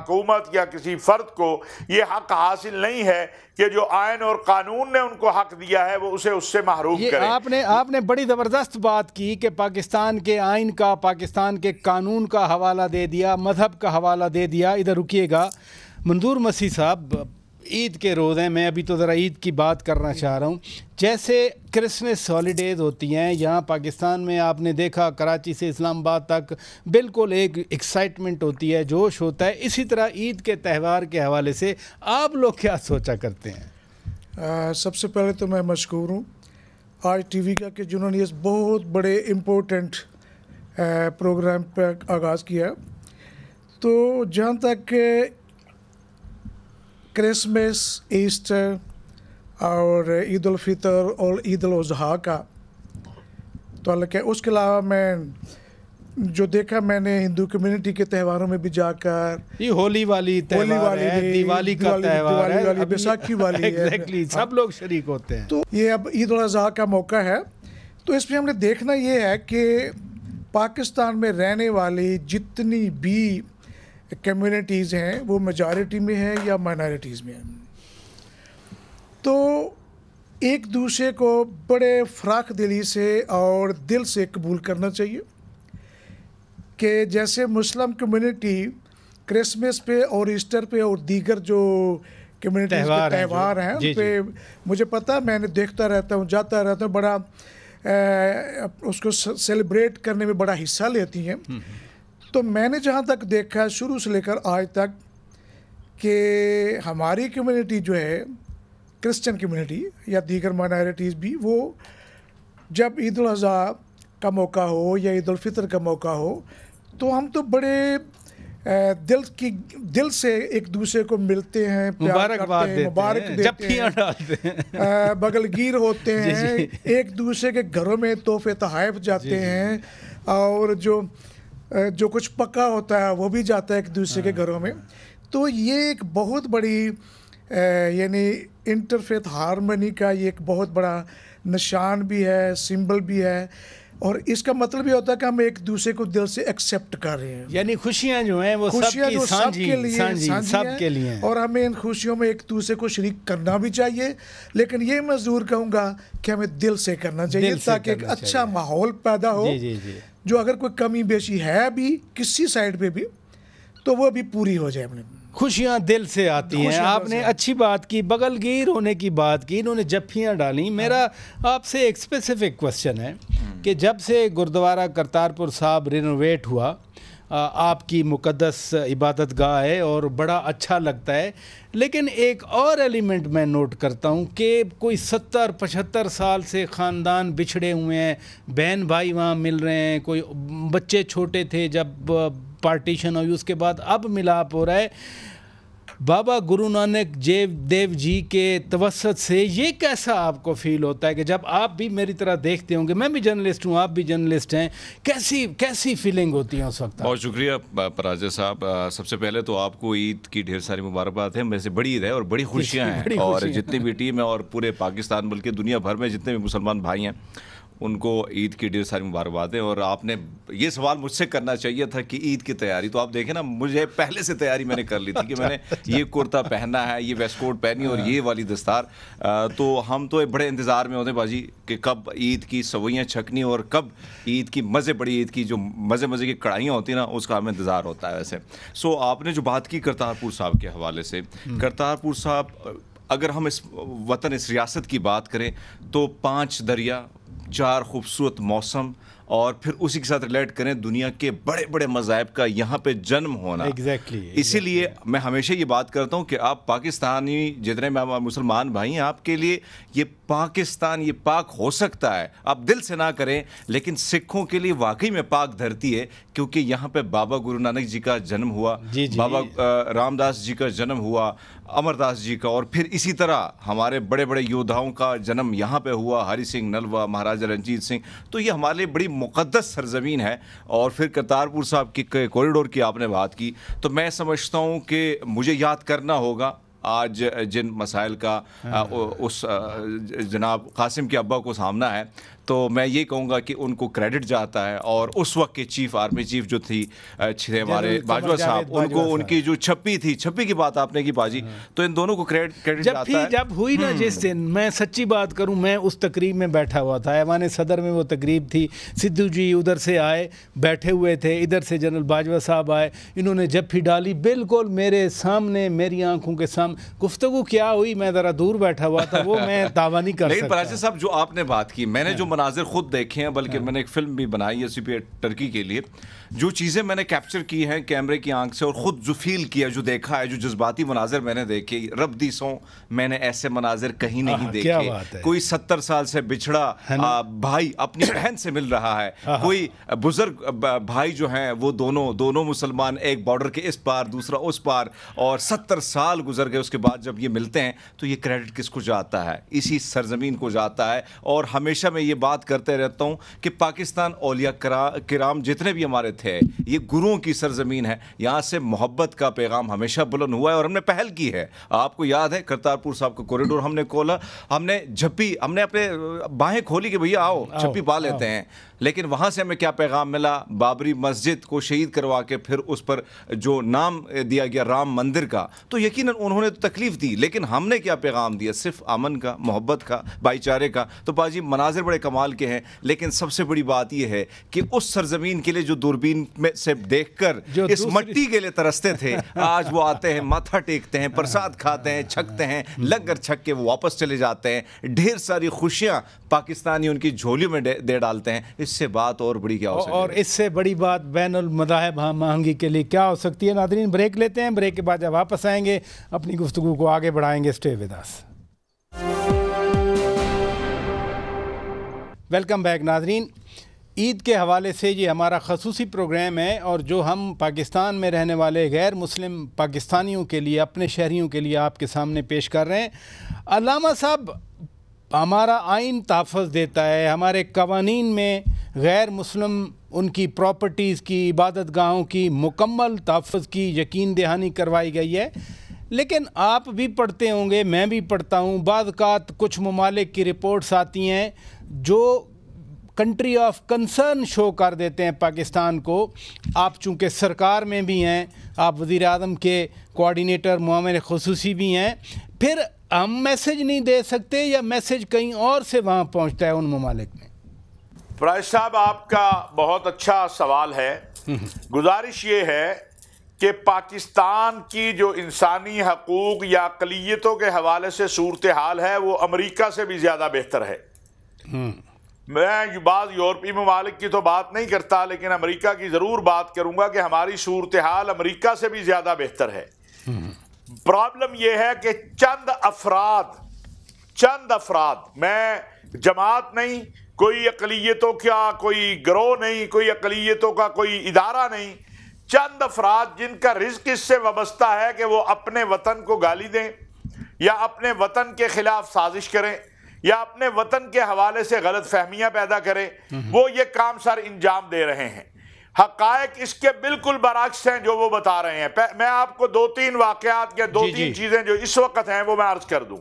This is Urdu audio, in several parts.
حکومت یا کسی فرد کو یہ حق حاصل نہیں ہے کہ جو آئین اور قانون نے ان کو حق دیا ہے وہ اسے اس سے محروم کرے. آپ نے بڑی زبردست بات کی کہ پاکستان کے آئین کا، پاکستان کے قانون کا حوالہ دے دیا، مذہب کا حوالہ دے دیا. ادھر رکیے گا منظور مسیح صاحب، عید کے روز ہیں، میں ابھی تو ذرا عید کی بات کرنا چاہ رہا ہوں. جیسے کرسمس ہالیڈیز ہوتی ہیں یہاں پاکستان میں، آپ نے دیکھا کراچی سے اسلام آباد تک بالکل ایک ایکسائٹمنٹ ہوتی ہے، جوش ہوتا ہے. اسی طرح عید کے تہوار کے حوالے سے آپ لوگ کیا سوچا کرتے ہیں؟ سب سے پہلے تو میں مشکور ہوں آج ٹی وی کا کہ جنہوں نے اس بہت بڑے امپورٹنٹ پروگرام پہ آغاز کیا. تو جہاں تک کرسمس، ایسٹر اور عید الفطر اور عید الاضحیٰ کا تعلق ہے، اس کے علاوہ میں جو دیکھا میں نے ہندو کمیونٹی کے تہواروں میں بھی جا کر، یہ ہولی والی تہوار ہے، دیوالی کا تہوار ہے، بیساکھی والی ہے، ایگزیکٹلی سب لوگ شریک ہوتے ہیں. تو یہ اب عید الاضحیٰ کا موقع ہے. تو اس میں ہم نے دیکھنا یہ ہے کہ پاکستان میں رہنے والی جتنی بھی کمیونٹیز ہیں وہ میجارٹی میں ہیں یا مائنارٹیز میں ہیں، تو ایک دوسرے کو بڑے فراخ دلی سے اور دل سے قبول کرنا چاہیے کہ جیسے مسلم کمیونٹی کرسمس پہ اور ایسٹر پہ اور دیگر جو کمیونٹیز کے تہوار ہیں ان پہ مجھے پتہ، میں نے دیکھتا رہتا ہوں، جاتا رہتا ہوں، بڑا اس کو سیلیبریٹ کرنے میں بڑا حصہ لیتی ہیں. تو میں نے جہاں تک دیکھا شروع سے لے کر آج تک کہ ہماری کمیونٹی جو ہے کرسچن کمیونٹی یا دیگر مائنارٹیز بھی، وہ جب عید الاضحیٰ کا موقع ہو یا عید الفطر کا موقع ہو تو ہم تو بڑے دل سے ایک دوسرے کو ملتے ہیں، پیار کرتے ہیں، مبارک دیتے ہیں، بغل گیر ہوتے ہیں، ایک دوسرے کے گھروں میں تحفے تحائف جاتے ہیں، اور جو کچھ پکا ہوتا ہے وہ بھی جاتا ہے ایک دوسرے کے گھروں میں. تو یہ ایک بہت بڑی یعنی انٹرفیتھ ہارمنی کا یہ ایک بہت بڑا نشان بھی ہے، سمبل بھی ہے، اور اس کا مطلب یہ ہوتا ہے کہ ہم ایک دوسرے کو دل سے ایکسیپٹ کر رہے ہیں. یعنی خوشیاں جو ہیں وہ سب کے لیے ہیں، اور ہمیں ان خوشیوں میں ایک دوسرے کو شریک کرنا بھی چاہیے، لیکن یہ میں ضرور کہوں گا کہ ہمیں دل سے کرنا چاہیے تاکہ ایک اچھا ماحول پیدا ہو. جو اگر کوئی کمی بیشی ہے بھی کسی سائڈ پہ بھی تو وہ بھی پوری ہو جائے. خوشیاں دل سے آتی ہیں. آپ نے اچھی بات کی، بغل گیر ہونے کی بات کی، انہوں نے جفیاں ڈالیں. میرا آپ سے ایک اسپیسیفک کوشچن ہے کہ جب سے گردوارہ کرتارپور صاحب رینوویٹ ہوا، آپ کی مقدس عبادت گاہ ہے اور بڑا اچھا لگتا ہے، لیکن ایک اور ایلیمنٹ میں نوٹ کرتا ہوں کہ کوئی 70-75 سال سے خاندان بچھڑے ہوئے ہیں، بہن بھائی وہاں مل رہے ہیں، کوئی بچے چھوٹے تھے جب پارٹیشن ہوئی، اس کے بعد اب ملاپ ہو رہا ہے. بابا گرو نانک دیو جی کے توسط سے یہ کیسا آپ کو فیل ہوتا ہے کہ جب آپ بھی میری طرح دیکھتے ہوں گے، میں بھی جرنلسٹ ہوں، آپ بھی جرنلسٹ ہیں، کیسی فیلنگ ہوتی ہے اس وقت؟ بہت شکریہ پراجے صاحب. سب سے پہلے تو آپ کو عید کی ڈھیر ساری مبارکباد ہیں. ویسے بڑی عید ہے اور بڑی خوشیاں ہیں، اور جتنی بھی ٹیم ہے اور پورے پاکستان بلکہ دنیا بھر میں جتنے بھی مسلمان بھائی ہیں ان کو عید کی ڈھیر ساری مبارکباد ہیں. اور آپ نے یہ سوال مجھ سے کرنا چاہیے تھا کہ عید کی تیاری، تو آپ دیکھیں نا، مجھے پہلے سے تیاری میں نے کر لی تھی کہ میں نے یہ کرتا پہننا ہے، یہ ویسٹ کوٹ پہنی اور یہ والی دستار. تو ہم تو بڑے انتظار میں ہوتے باجی کہ کب عید کی سوئیاں چھکنی اور کب عید کی بڑی عید کی جو مزے کی کڑھائیاں ہوتی ہیں نا، اس کا ہمیں انتظار ہوتا ہے. ویسے آپ نے جو بات کی کرتارپور صاحب کے حوالے سے، کرتارپور صاحب اگر ہم اس وطن، اس ریاست کی بات کریں تو 5 دریا، 4 خوبصورت موسم، اور پھر اسی کے ساتھ ریلیٹ کریں دنیا کے بڑے بڑے مذاہب کا یہاں پہ جنم ہونا. اسی لیے میں ہمیشہ یہ بات کرتا ہوں کہ آپ پاکستانی جتنے مسلمان بھائی ہیں، آپ کے لیے یہ پاکستان، یہ پاک ہو سکتا ہے، آپ دل سے نہ کریں، لیکن سکھوں کے لیے واقعی میں پاک دھرتی ہے، کیونکہ یہاں پہ بابا گرو نانک جی کا جنم ہوا، بابا رام داس جی کا جنم ہوا، امر داس جی کا، اور پھر اسی طرح ہمارے بڑے بڑے یودھاؤں کا جنم یہاں پہ ہوا، ہری سنگھ نلوا، مہاراجہ رنجیت سنگھ. تو یہ ہمارے لیے بڑی مقدس سرزمین ہے. اور پھر کرتارپور صاحب کی کوریڈور کی آپ نے بات کی، تو میں سمجھتا ہوں کہ مجھے یاد کرنا ہوگا آج جن مسائل کا اس جناب قاسم کے ابا کو سامنا ہے، تو میں یہ کہوں گا کہ ان کو کریڈٹ جاتا ہے، اور اس وقت کے چیف آرمی چیف جو تھی ہمارے باجوہ صاحب، ان کو ان کی جو چھپی تھی، چھپی کی بات آپ نے کی باجی، تو ان دونوں کو کریڈٹ جاتا ہے۔ جب ہوئی نا جس دن، میں سچی بات کروں، میں اس تقریب میں بیٹھا ہوا تھا، ایوان صدر میں وہ تقریب تھی، سدھو جی ادھر سے آئے بیٹھے ہوئے تھے، ادھر سے جنرل باجوہ صاحب آئے، انہوں نے جپھی ڈالی بالکل میرے سامنے، میری آنکھوں کے سامنے۔ گفتگو کیا ہوئی، میں ذرا دور بیٹھا ہوا تھا، وہ میں دعویٰ نہیں کر سکتا۔ لیکن پراچا صاحب جو آپ نے بات کی، میں نے جو مناظر خود دیکھے ہیں، بلکہ میں نے ایک فلم بھی بنائی ہے CPI ٹرکی کے لیے، جو چیزیں میں نے کیپچر کی ہیں کیمرے کی آنکھ سے، اور خود جو فیل کیا، جو دیکھا ہے، جو جذباتی مناظر میں نے دیکھے، رب دی سوں میں نے ایسے مناظر کہیں نہیں دیکھے۔ کوئی 70 سال سے بچھڑا بھائی اپنی بہن سے مل رہا ہے، کوئی بزرگ بھائی جو ہیں وہ دونوں مسلمان، ایک بارڈر کے اس پار دوسرا اس پار، اور 70 سال گزر گئے اس کے بعد جب یہ ملتے ہیں، تو یہ کریڈٹ کس کو جاتا ہے؟ اسی سرزمین کو جاتا ہے۔ اور ہمیشہ میں یہ بات کرتے رہتا ہوں کہ پاکستان اولیاء کرام جتنے بھی ہمارے تھے، یہ گروؤں کی سرزمین ہے، یہاں سے محبت کا پیغام ہمیشہ بلند ہوا ہے، اور ہم نے پہل کی ہے۔ آپ کو یاد ہے کرتارپور صاحب کا کوریڈور ہم نے کھولا، ہم نے جھپی، ہم نے اپنے باہیں کھولی کہ بھیا آؤ جھپی پا لیتے ہیں، لیکن وہاں سے ہمیں کیا پیغام ملا؟ بابری مسجد کو شہید کروا کے پھر اس پر جو نام دیا گیا رام مندر کا، تو یقیناً انہوں نے تو تکلیف دی، لیکن ہم نے کیا پیغام دیا؟ صرف امن کا، محبت کا، بھائی چارے کا۔ تو باجی مناظر بڑے کمال کے ہیں، لیکن سب سے بڑی بات یہ ہے کہ اس سرزمین کے لیے جو دوربین میں سے دیکھ کر اس مٹی کے لیے ترستے تھے، آج وہ آتے ہیں، ماتھا ٹیکتے ہیں، پرساد کھاتے ہیں، چھکتے ہیں، لنگر چھک کے وہ واپس چلے جاتے ہیں، ڈھیر ساری خوشیاں پاکستانی ان کی جھولیوں میں دے ڈالتے ہیں۔ اس سے بات اور بڑی کیا ہو سکتی ہے؟ اور اس سے بڑی بات بین المذاہب ہم آہنگی کے لیے کیا ہو سکتی ہے؟ ناظرین بریک لیتے ہیں، بریک کے بعد جب واپس آئیں گے اپنی گفتگو کو آگے بڑھائیں گے۔ Stay with us. Welcome back ناظرین۔ عید کے حوالے سے یہ ہمارا خصوصی پروگرام ہے، اور جو ہم پاکستان میں رہنے والے غیر مسلم پاکستانیوں کے لیے، اپنے شہریوں کے لیے آپ کے سامنے پیش کر رہے ہیں۔ علامہ صاحب، ہمارا آئین تحفظ دیتا ہے، ہمارے قوانین میں غیر مسلم ان کی پراپرٹیز کی، عبادت گاہوں کی مکمل تحفظ کی یقین دہانی کروائی گئی ہے، لیکن آپ بھی پڑھتے ہوں گے، میں بھی پڑھتا ہوں، بعض اوقات کچھ ممالک کی رپورٹس آتی ہیں جو کنٹری آف کنسرن شو کر دیتے ہیں پاکستان کو۔ آپ چونکہ سرکار میں بھی ہیں، آپ وزیر اعظم کے کوآرڈینیٹر معاون خصوصی بھی ہیں، پھر ہم میسج نہیں دے سکتے، یا میسج کہیں اور سے وہاں پہنچتا ہے ان ممالک میں؟ فراز صاحب، آپ کا بہت اچھا سوال ہے۔ گزارش یہ ہے کہ پاکستان کی جو انسانی حقوق یا اقلیتوں کے حوالے سے صورتحال ہے، وہ امریکہ سے بھی زیادہ بہتر ہے۔ میں بعض یورپی ممالک کی تو بات نہیں کرتا، لیکن امریکہ کی ضرور بات کروں گا کہ ہماری صورتحال امریکہ سے بھی زیادہ بہتر ہے۔ پرابلم یہ ہے کہ چند افراد، میں جماعت نہیں، کوئی اقلیتوں کا کوئی گروہ نہیں، کوئی اقلیتوں کا کوئی ادارہ نہیں، چند افراد جن کا رزق اس سے وابستہ ہے کہ وہ اپنے وطن کو گالی دیں، یا اپنے وطن کے خلاف سازش کریں، یا اپنے وطن کے حوالے سے غلط فہمیاں پیدا کریں، وہ یہ کام سر انجام دے رہے ہیں۔ حقائق اس کے بالکل برعکس ہیں جو وہ بتا رہے ہیں۔ میں آپ کو 2-3 واقعات یا 2-3 چیزیں جو اس وقت ہیں وہ میں عرض کر دوں۔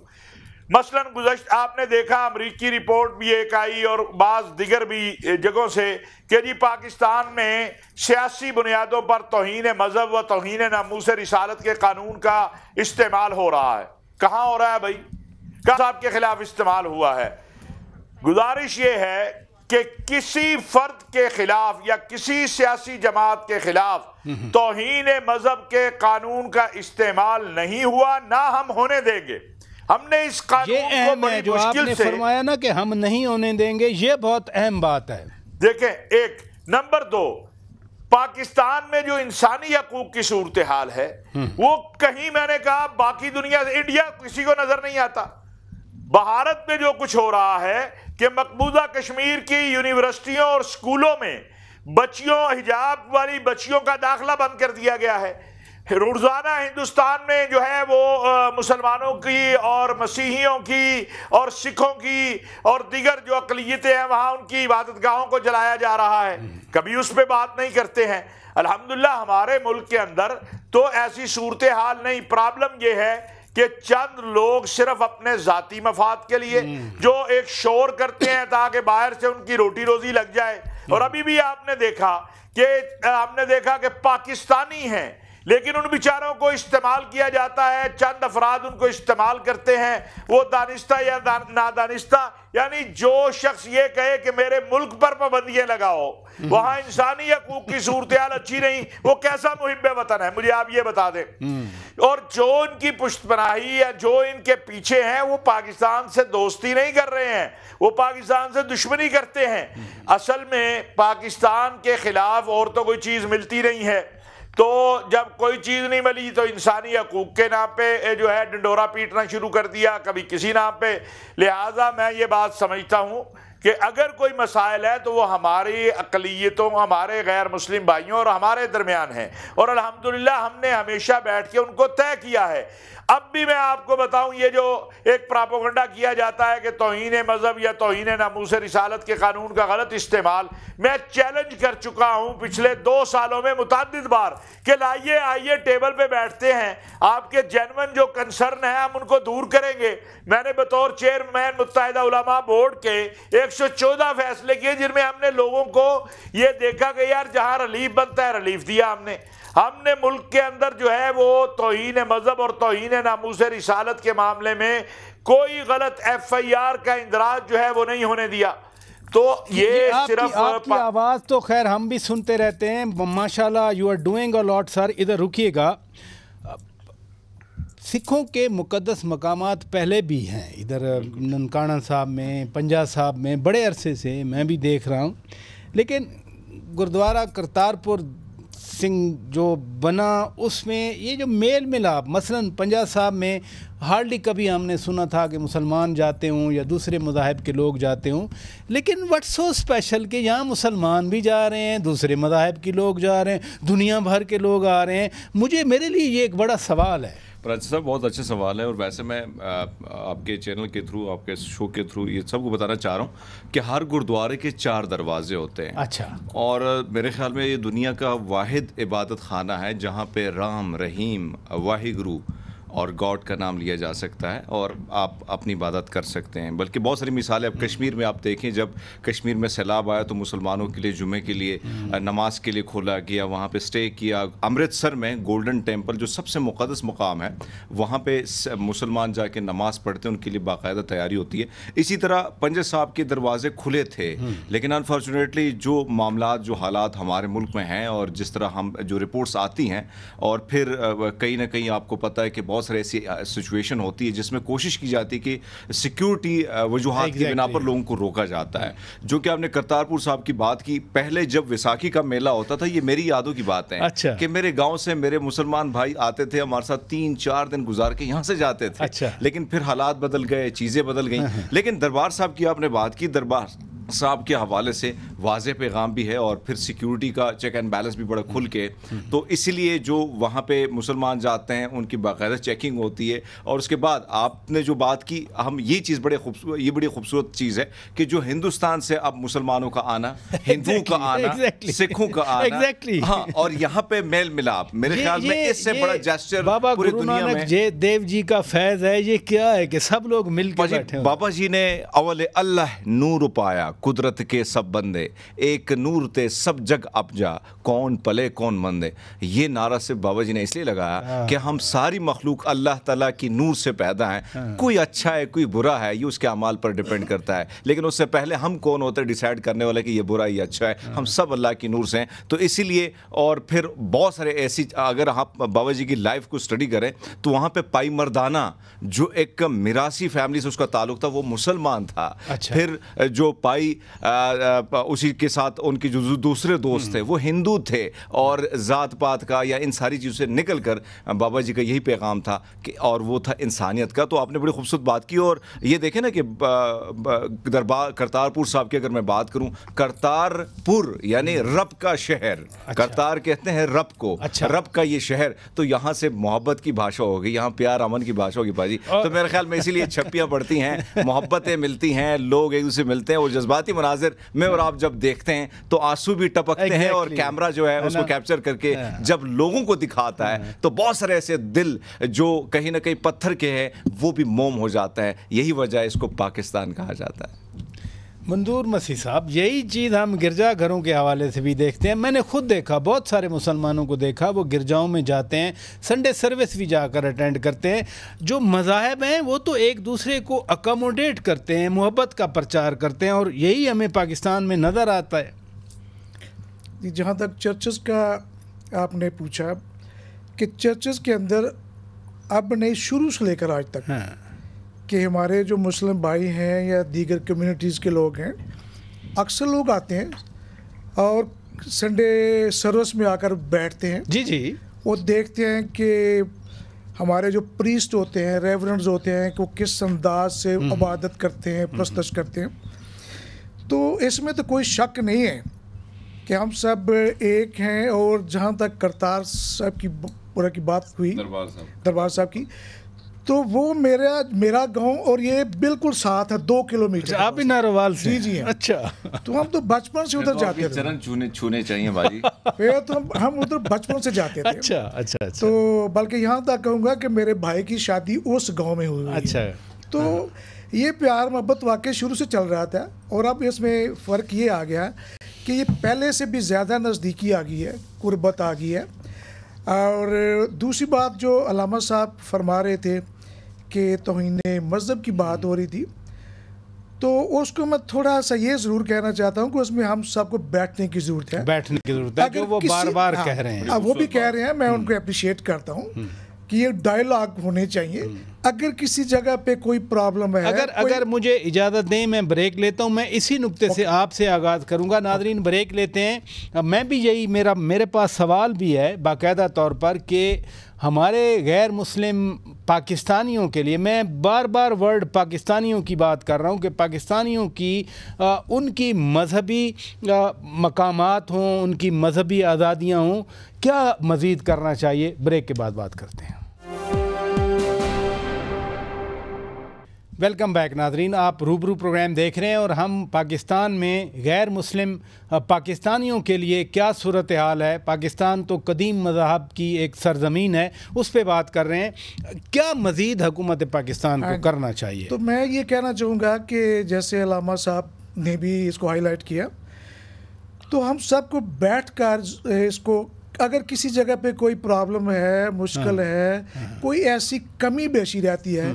مثلا گزشتہ آپ نے دیکھا امریکی رپورٹ بھی ایک آئی، اور بعض دیگر بھی جگہوں سے، کہ جی پاکستان میں سیاسی بنیادوں پر توہین مذہب و توہین ناموس رسالت کے قانون کا استعمال ہو رہا ہے۔ کہاں ہو رہا ہے بھائی؟ کہاں صاحب کے خلاف استعمال ہوا ہے؟ گزارش یہ ہے کہ کسی فرد کے خلاف یا کسی سیاسی جماعت کے خلاف توہین مذہب کے قانون کا استعمال نہیں ہوا، نہ ہم ہونے دیں گے۔ ہم نے اس قانون کو بڑی جو آپ نے فرمایا نا کہ ہم نہیں ہونے دیں گے، یہ بہت اہم بات ہے۔ دیکھیں، ایک نمبر 2، پاکستان میں جو انسانی حقوق کی صورتحال ہے وہ کہیں، میں نے کہا باقی دنیا سے، انڈیا کسی کو نظر نہیں آتا۔ بھارت میں جو کچھ ہو رہا ہے کہ مقبوضہ کشمیر کی یونیورسٹیوں اور سکولوں میں بچیوں، حجاب والی بچیوں کا داخلہ بند کر دیا گیا ہے۔ روزانہ ہندوستان میں جو ہے وہ مسلمانوں کی اور مسیحیوں کی اور سکھوں کی اور دیگر جو اقلیتیں ہیں وہاں ان کی عبادت گاہوں کو جلایا جا رہا ہے، کبھی اس پہ بات نہیں کرتے ہیں۔ الحمدللہ ہمارے ملک کے اندر تو ایسی صورتحال نہیں۔ پرابلم یہ ہے کہ چند لوگ صرف اپنے ذاتی مفاد کے لیے جو ایک شور کرتے ہیں تاکہ باہر سے ان کی روٹی روزی لگ جائے. اور ابھی بھی آپ نے دیکھا کہ پاکستانی ہیں لیکن ان بیچاروں کو استعمال کیا جاتا ہے, چند افراد ان کو استعمال کرتے ہیں, وہ دانستہ یا نادانستہ. یعنی جو شخص یہ کہے کہ میرے ملک پر پابندیاں لگاؤ, وہاں انسانی حقوق کی صورتحال اچھی نہیں, وہ کیسا محب وطن ہے مجھے آپ یہ بتا دیں. اور جو ان کی پشت پناہی یا جو ان کے پیچھے ہیں وہ پاکستان سے دوستی نہیں کر رہے ہیں, وہ پاکستان سے دشمنی کرتے ہیں. اصل میں پاکستان کے خلاف اور تو کوئی چیز ملتی نہیں ہے, تو جب کوئی چیز نہیں ملی تو انسانی حقوق کے نام پہ جو ہے ڈنڈورا پیٹنا شروع کر دیا, کبھی کسی نام پہ. لہٰذا میں یہ بات سمجھتا ہوں کہ اگر کوئی مسائل ہے تو وہ ہماری اقلیتوں, ہمارے غیر مسلم بھائیوں اور ہمارے درمیان ہیں, اور الحمدللہ ہم نے ہمیشہ بیٹھ کے ان کو طے کیا ہے. اب بھی میں آپ کو بتاؤں, یہ جو ایک پراپوگنڈا کیا جاتا ہے کہ توہین مذہب یا توہین ناموس رسالت کے قانون کا غلط استعمال, میں چیلنج کر چکا ہوں پچھلے 2 سالوں میں متعدد بار کہ آئیے ٹیبل پہ بیٹھتے ہیں, آپ کے جینون جو کنسرن ہیں ہم ان کو دور کریں گے. میں نے بطور چیئرمین متحدہ علماء بورڈ کے 114 فیصلے کیے جن میں ہم نے لوگوں کو یہ دیکھا کہ یار جہاں ریلیف بنتا ہے ریلیف دیا. ہم نے ملک کے اندر جو ہے وہ توہین مذہب اور توہین ناموس رسالت کے معاملے میں کوئی غلط FIR کا اندراج جو ہے وہ نہیں ہونے دیا. تو یہ صرف آپ کی آواز تو خیر ہم بھی سنتے رہتے ہیں ماشاءاللہ, یو آر ڈوئنگ اے لاٹ سر. ادھر رکیے گا, سکھوں کے مقدس مقامات پہلے بھی ہیں ادھر ننکانہ صاحب میں, پنجا صاحب میں, بڑے عرصے سے میں بھی دیکھ رہا ہوں, لیکن گردوارہ کرتارپور سنگھ جو بنا اس میں یہ جو میل ملاپ, مثلاً پنجا صاحب میں ہارڈلی کبھی ہم نے سنا تھا کہ مسلمان جاتے ہوں یا دوسرے مذاہب کے لوگ جاتے ہوں, لیکن وٹ سو اسپیشل کہ یہاں مسلمان بھی جا رہے ہیں, دوسرے مذاہب کے لوگ جا رہے ہیں, دنیا بھر کے لوگ آ رہے ہیں. میرے لیے یہ ایک بڑا سوال ہے. پراچا صاحب بہت اچھا سوال ہے, اور ویسے میں آپ کے چینل کے تھرو, آپ کے شو کے تھرو یہ سب کو بتانا چاہ رہا ہوں کہ ہر گردوارے کے 4 دروازے ہوتے ہیں. اچھا. اور میرے خیال میں یہ دنیا کا واحد عبادت خانہ ہے جہاں پہ رام, رحیم, واحد گرو اور گاڈ کا نام لیا جا سکتا ہے اور آپ اپنی عبادت کر سکتے ہیں. بلکہ بہت ساری مثالیں اب کشمیر میں آپ دیکھیں, جب کشمیر میں سیلاب آیا تو مسلمانوں کے لیے جمعے کے لیے نماز کے لیے کھولا گیا, وہاں پہ اسٹے کیا. امرتسر میں گولڈن ٹیمپل جو سب سے مقدس مقام ہے, وہاں پہ مسلمان جا کے نماز پڑھتے ہیں, ان کے لیے باقاعدہ تیاری ہوتی ہے. اسی طرح پنجہ صاحب کے دروازے کھلے تھے, لیکن انفارچونیٹلی جو معاملات, جو حالات ہمارے ملک میں ہیں اور جس طرح ہم جو رپورٹس آتی ہیں, اور پھر کہیں نہ کہیں آپ کو پتہ ہے کہ بہت سارے ایسی سچویشن ہوتی ہے جس میں کوشش کی جاتی ہے کہ سیکیورٹی وجوہات کی بنا پر لوگوں کو روکا جاتا ہے. جو کہ آپ نے کرتارپور صاحب کی بات کی, پہلے جب ویساکھی کا میلہ ہوتا تھا, یہ میری یادوں کی بات ہے کہ میرے گاؤں سے میرے مسلمان بھائی آتے تھے, ہمارے ساتھ 3-4 دن گزار کے یہاں سے جاتے تھے. لیکن پھر حالات بدل گئے, چیزیں بدل گئیں. لیکن دربار صاحب کی آپ نے بات کی, دربار صاحب کے حوالے سے واضح پیغام بھی ہے, اور پھر سیکیورٹی کا چیک اینڈ بیلنس بھی بڑا کھل کے, تو اسی لیے جو وہاں پہ مسلمان جاتے ہیں ان کی باقاعدہ چیکنگ ہوتی ہے. اور اس کے بعد آپ نے جو بات کی, ہم یہ چیز یہ بڑی خوبصورت چیز ہے کہ جو ہندوستان سے اب مسلمانوں کا آنا, ہندوؤں کا آنا, سکھوں کا آنا, ہاں, اور یہاں پہ میل ملاپ, میرے خیال میں اس سے بڑا جیسچر بابا پوری گرو دنیا میں نانک دیو جی کا فیض ہے. یہ کیا ہے کہ سب لوگ مل کے بیٹھے ہیں. بابا جی نے اول اللہ نور پایا, قدرت کے سب بندے, ایک نور تے سب جگ اپجا, کون پلے کون مندے. یہ نعرہ سے بابا جی نے اس لیے لگایا کہ ہم ساری مخلوق اللہ تعالیٰ کی نور سے پیدا ہیں, کوئی اچھا ہے کوئی برا ہے, یہ اس کے اعمال پر ڈیپینڈ کرتا ہے, لیکن اس سے پہلے ہم کون ہوتے ہیں ڈیسائیڈ کرنے والے کہ یہ برا یہ اچھا ہے. ہم سب اللہ کی نور سے ہیں. تو اسی لیے, اور پھر بہت سارے ایسی, اگر آپ بابا جی کی لائف کو اسٹڈی کریں تو وہاں پہ پائی مردانہ جو ایک میراثی فیملی سے اس کا تعلق تھا وہ مسلمان تھا. پھر جو پائی اسی کے ساتھ ان کے جو دوسرے دوست تھے وہ ہندو تھے, اور ذات پات کا یا ان ساری چیزوں سے نکل کر بابا جی کا یہی پیغام تھا کہ, اور وہ تھا انسانیت کا. تو آپ نے بڑی خوبصورت بات کی. اور یہ دیکھیں نا کہ دربار کرتارپور صاحب کی اگر میں بات کروں, کرتارپور یعنی رب کا شہر, کرتار کہتے ہیں رب کو, رب کا یہ شہر, تو یہاں سے محبت کی بھاشا ہوگی, یہاں پیار امن کی بھاشا ہوگی باجی. تو میرے خیال میں اسی لیے چھپیاں پڑتی ہیں, محبتیں ملتی ہیں, لوگ ایک دوسرے ملتے ہیں, اور جذبات جذباتی مناظر میں اور آپ جب دیکھتے ہیں تو آنسو بھی ٹپکتے ہیں, اور کیمرہ جو ہے اس کو کیپچر کر کے جب لوگوں کو دکھاتا ہے تو بہت سارے ایسے دل جو کہیں نہ کہیں پتھر کے ہیں وہ بھی موم ہو جاتا ہے. یہی وجہ اس کو پاکستان کہا جاتا ہے. منظور مسیح صاحب, یہی چیز ہم گرجا گھروں کے حوالے سے بھی دیکھتے ہیں. میں نے خود دیکھا, بہت سارے مسلمانوں کو دیکھا, وہ گرجاؤں میں جاتے ہیں, سنڈے سروس بھی جا کر اٹینڈ کرتے ہیں. جو مذاہب ہیں وہ تو ایک دوسرے کو اکاموڈیٹ کرتے ہیں, محبت کا پرچار کرتے ہیں, اور یہی ہمیں پاکستان میں نظر آتا ہے. جہاں تک چرچز کا آپ نے پوچھا کہ چرچز کے اندر اب نہیں, شروع سے لے کر آج تک کہ ہمارے جو مسلم بھائی ہیں یا دیگر کمیونٹیز کے لوگ ہیں, اکثر لوگ آتے ہیں اور سنڈے سروس میں آ کر بیٹھتے ہیں. جی جی, وہ دیکھتے ہیں کہ ہمارے جو پریسٹ ہوتے ہیں, ریورنڈز ہوتے ہیں, کہ وہ کس انداز سے عبادت کرتے ہیں, پرستش کرتے ہیں. تو اس میں تو کوئی شک نہیں ہے کہ ہم سب ایک ہیں. اور جہاں تک کرتار صاحب کی بات ہوئی, دربار صاحب کی, تو وہ میرا گاؤں اور یہ بالکل ساتھ ہے, 2 کلومیٹر. آپ بھی ناروال سے؟ جی جی. اچھا, تو ہم تو بچپن سے ادھر جاتے تھے. چرن چھونے چاہیے باجی. پھر تو ہم ادھر بچپن سے جاتے تھے. اچھا اچھا. تو بلکہ یہاں تک کہوں گا کہ میرے بھائی کی شادی اس گاؤں میں ہوئی. اچھا. تو یہ پیار محبت واقعی شروع سے چل رہا تھا, اور اب اس میں فرق یہ آ گیا کہ یہ پہلے سے بھی زیادہ نزدیکی آ گئی ہے, قربت آ گئی ہے. اور دوسری بات جو علامہ صاحب فرما رہے تھے کہ توہین مذہب کی بات ہو رہی تھی, تو اس کو میں تھوڑا سا یہ ضرور کہنا چاہتا ہوں کہ اس میں ہم سب کو بیٹھنے کی ضرورت ہے. بیٹھنے کی ضرورت ہے, کہ وہ بار بار کہہ رہے ہیں. وہ بھی کہہ رہے ہیں, میں ان کو اپریشیٹ کرتا ہوں کہ یہ ڈائلاگ ہونے چاہیے. اگر کسی جگہ پہ کوئی پرابلم ہے, اگر مجھے اجازت دیں میں بریک لیتا ہوں. میں اسی نقطے سے آپ سے آغاز کروں گا. ناظرین بریک لیتے ہیں. میں بھی یہی میرے پاس سوال بھی ہے باقاعدہ طور پر کہ ہمارے غیر مسلم پاکستانیوں کے لیے, میں بار بار ورڈ پاکستانیوں کی بات کر رہا ہوں, کہ پاکستانیوں کی ان کی مذہبی مقامات ہوں, ان کی مذہبی آزادیاں ہوں, کیا مزید کرنا چاہیے؟ بریک کے بعد بات کرتے ہیں. ویلکم بیک ناظرین, آپ روبرو پروگرام دیکھ رہے ہیں, اور ہم پاکستان میں غیر مسلم پاکستانیوں کے لیے کیا صورتحال ہے. پاکستان تو قدیم مذاہب کی ایک سرزمین ہے, اس پہ بات کر رہے ہیں. کیا مزید حکومت پاکستان کو کرنا چاہیے؟ تو میں یہ کہنا چاہوں گا کہ جیسے علامہ صاحب نے بھی اس کو ہائی لائٹ کیا, تو ہم سب کو بیٹھ کر اس کو, اگر کسی جگہ پہ کوئی پرابلم ہے, مشکل ہے, کوئی ایسی کمی بیشی رہتی ہے,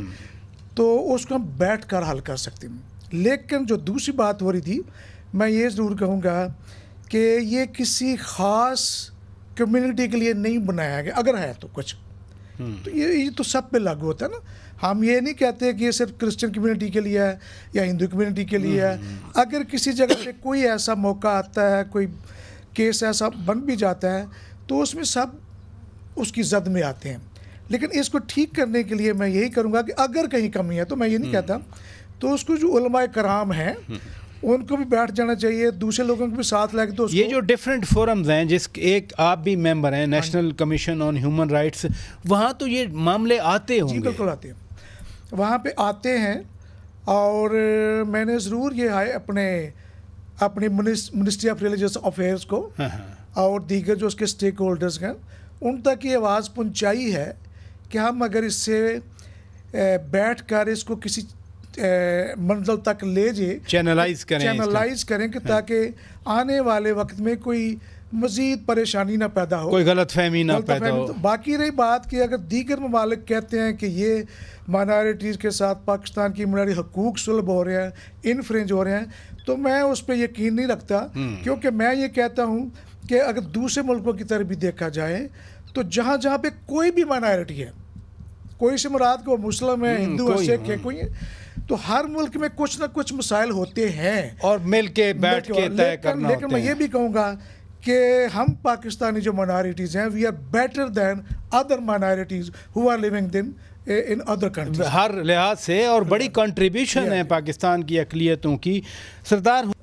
تو اس کو ہم بیٹھ کر حل کر سکتے ہیں. لیکن جو دوسری بات ہو رہی تھی, میں یہ ضرور کہوں گا کہ یہ کسی خاص کمیونٹی کے لیے نہیں بنایا گیا. اگر ہے تو کچھ, تو یہ تو سب پہ لاگو ہوتا ہے نا. ہم یہ نہیں کہتے کہ یہ صرف کرسچن کمیونٹی کے لیے ہے یا ہندو کمیونٹی کے لیے ہے. اگر کسی جگہ پہ کوئی ایسا موقع آتا ہے, کوئی کیس ایسا بن بھی جاتا ہے, تو اس میں سب اس کی زد میں آتے ہیں. لیکن اس کو ٹھیک کرنے کے لیے میں یہی کروں گا کہ اگر کہیں کمی ہے, تو میں یہ نہیں کہتا, تو اس کو جو علماء کرام ہیں ان کو بھی بیٹھ جانا چاہیے, دوسرے لوگوں کو بھی ساتھ لے کے. تو یہ جو ڈیفرنٹ فورمز ہیں, جس ایک آپ بھی ممبر ہیں, national commission on human rights, وہاں تو یہ معاملے آتے ہوں گے. جی بالکل آتے ہیں, وہاں پہ آتے ہیں. اور میں نے ضرور یہ اپنی منسٹری آف ریلیجس افیئرس کو اور دیگر جو اس کے اسٹیک ہولڈرز ہیں, ان تک یہ آواز پہنچائی ہے کہ ہم اگر اس سے بیٹھ کر اس کو کسی منزل تک لے جائے, چینلائز کریں کہ تاکہ آنے والے وقت میں کوئی مزید پریشانی نہ پیدا ہو, کوئی غلط فہمی نہ پیدا ہو. باقی رہی بات کہ اگر دیگر ممالک کہتے ہیں کہ یہ مائنارٹیز کے ساتھ پاکستان کی بنیادی حقوق سلب ہو رہے ہیں, انفرنج ہو رہے ہیں, تو میں اس پہ یقین نہیں رکھتا. کیونکہ میں یہ کہتا ہوں کہ اگر دوسرے ملکوں کی طرف بھی دیکھا جائے, تو جہاں جہاں پہ کوئی بھی مائنارٹی ہے, کوئی سے مراد کو مسلم ہے, ہندو ہے, سکھ ہے, کوئی ہے, تو ہر ملک میں کچھ نہ کچھ مسائل ہوتے ہیں, اور مل کے بیٹھ کے طے کرنا. لیکن میں یہ بھی کہوں گا کہ ہم پاکستانی جو مائنارٹیز ہیں, we are better than other minorities who are living in other countries, ہر لحاظ سے, اور بڑی کنٹریبیوشن ہے پاکستان کی اقلیتوں کی. سردار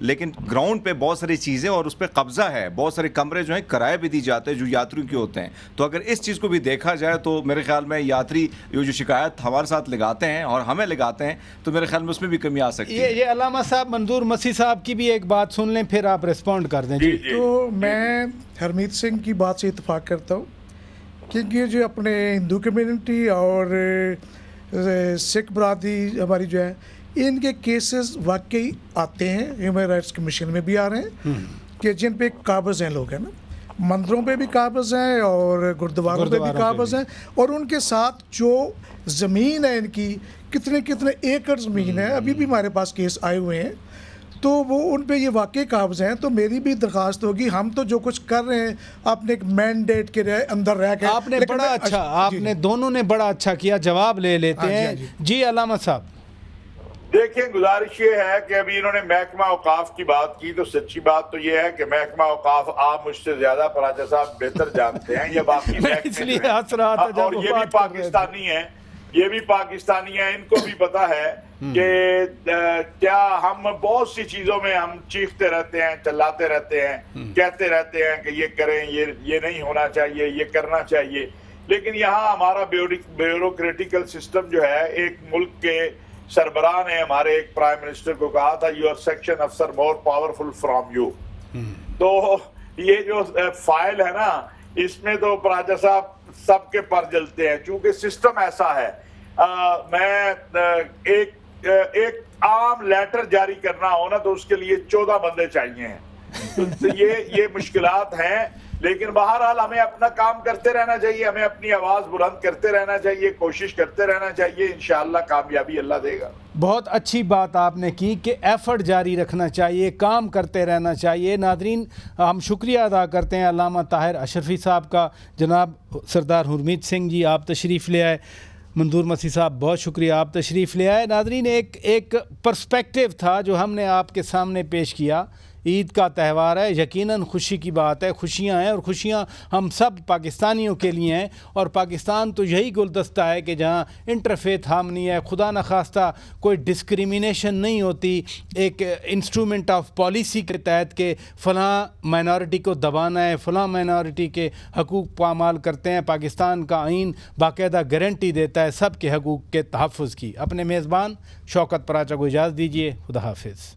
لیکن گراؤنڈ پہ بہت ساری چیزیں اور اس پہ قبضہ ہے, بہت سارے کمرے جو ہیں کرائے بھی دی جاتے ہیں جو یاتریوں کے ہوتے ہیں. تو اگر اس چیز کو بھی دیکھا جائے تو میرے خیال میں یاتری یہ جو شکایت ہمارے ساتھ لگاتے ہیں اور ہمیں لگاتے ہیں تو میرے خیال میں اس میں بھی کمی آ سکتی ہے. یہ علامہ صاحب منظور مسیح صاحب کی بھی ایک بات سن لیں پھر آپ ریسپونڈ کر دیں. جی تو میں ہرمیت سنگھ کی بات سے اتفاق کرتا ہوں, کیونکہ جو اپنے ہندو کمیونٹی اور سکھ برادری ہماری جو ہے, ان کے کیسز واقعی آتے ہیں, ہیومن رائٹس کمیشن میں بھی آ رہے ہیں کہ جن پہ قابض ہیں لوگ, ہیں نا, مندروں پہ بھی قابض ہیں اور گردواروں پہ بھی قابض ہیں, اور ان کے ساتھ جو زمین ہے ان کی کتنے کتنے ایکڑ زمین ہے, ابھی بھی ہمارے پاس کیس آئے ہوئے ہیں, تو وہ ان پہ یہ واقعی قابض ہیں. تو میری بھی درخواست ہوگی, ہم تو جو کچھ کر رہے ہیں اپنے ایک مینڈیٹ کے اندر رہ کے, آپ نے بڑا اچھا, آپ نے دونوں نے بڑا اچھا کیا, جواب لے لیتے ہیں. جی علامہ صاحب دیکھیں, گزارش یہ ہے کہ ابھی انہوں نے محکمہ اوقاف کی بات کی, تو سچی بات تو یہ ہے کہ محکمہ اوقاف آپ مجھ سے زیادہ پراچا صاحب بہتر جانتے ہیں, یہ باقی اس لیے ہنس رہا تھا جب اور یہ بھی پاکستانی ہیں, یہ بھی پاکستانی ہیں, ان کو بھی پتا ہے کہ کیا ہم بہت سی چیزوں میں ہم چیختے رہتے ہیں, چلاتے رہتے ہیں, کہتے رہتے ہیں کہ یہ کریں, یہ نہیں ہونا چاہیے, یہ کرنا چاہیے, لیکن یہاں ہمارا بیوروکریٹیکل سسٹم جو ہے, ایک ملک کے سربراہ نے ہمارے ایک پرائم منسٹر کو کہا تھا, یور سیکشن افسر مور پاورفل فرام یو. تو یہ جو فائل ہے نا, اس میں تو پراچا صاحب سب کے پر جلتے ہیں, چونکہ سسٹم ایسا ہے. میں ایک عام لیٹر جاری کرنا ہو نا تو اس کے لیے 14 بندے چاہیے ہیں. یہ مشکلات ہیں, لیکن بہرحال ہمیں اپنا کام کرتے رہنا چاہیے, ہمیں اپنی آواز بلند کرتے رہنا چاہیے, کوشش کرتے رہنا چاہیے, انشاءاللہ کامیابی اللہ دے گا. بہت اچھی بات آپ نے کی کہ ایفرٹ جاری رکھنا چاہیے, کام کرتے رہنا چاہیے. ناظرین, ہم شکریہ ادا کرتے ہیں علامہ طاہر اشرفی صاحب کا. جناب سردار ہرمیت سنگھ جی آپ تشریف لے آئے, منظور مسیح صاحب بہت شکریہ آپ تشریف لے آئے. ناظرین, ایک پرسپیکٹیو تھا جو ہم نے آپ کے سامنے پیش کیا. عید کا تہوار ہے, یقیناً خوشی کی بات ہے, خوشیاں ہیں, اور خوشیاں ہم سب پاکستانیوں کے لیے ہیں, اور پاکستان تو یہی گلدستہ ہے کہ جہاں انٹرفیتھ ہارمنی ہے, خدا نخواستہ کوئی ڈسکریمنیشن نہیں ہوتی, ایک انسٹرومنٹ آف پالیسی کے تحت کہ فلاں مائنورٹی کو دبانا ہے, فلاں مائنورٹی کے حقوق پامال کرتے ہیں. پاکستان کا آئین باقاعدہ گارنٹی دیتا ہے سب کے حقوق کے تحفظ کی. اپنے میزبان شوکت پراچا کو اجازت دیجیے. خدا حافظ.